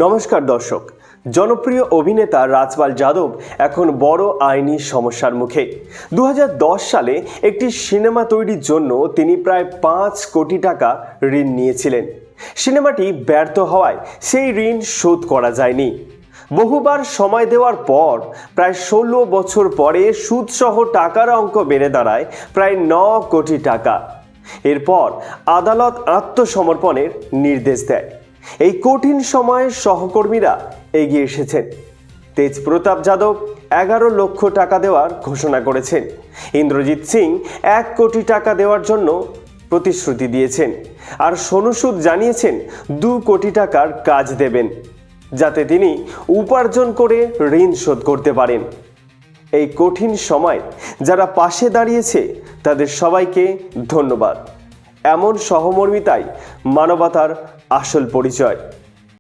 নমস্কার দর্শক। জনপ্রিয় অভিনেতা রাজপাল যাদব এখন বড় আইনি সমস্যার মুখে। 2010 সালে একটি সিনেমা তৈরির জন্য তিনি প্রায় 5 কোটি টাকা ঋণ নিয়েছিলেন। সিনেমাটি ব্যর্থ হওয়ায় সেই ঋণ শোধ করা যায়নি। বহুবার সময় দেওয়ার পর প্রায় 16 বছর পরে সুদসহ টাকার অঙ্ক বেড়ে দাঁড়ায় প্রায় 9 কোটি টাকা। এরপর আদালত আত্মসমর্পণের নির্দেশ দেয়। এই কঠিন সময়ে সহকর্মীরা এগিয়ে এসেছেন। তেজপ্রতাপ যাদব 11 লক্ষ টাকা দেওয়ার ঘোষণা করেছেন। ইন্দ্রজিৎ সিং 1 কোটি টাকা দেওয়ার জন্য প্রতিশ্রুতি দিয়েছেন। আর সোনু সুদ জানিয়েছেন 2 কোটি টাকার কাজ দেবেন, যাতে তিনি উপার্জন করে ঋণ শোধ করতে পারেন। এই কঠিন সময় যারা পাশে দাঁড়িয়েছে তাদের সবাইকে ধন্যবাদ। এমন সহমর্মিতাই মানবতার আসল পরিচয়।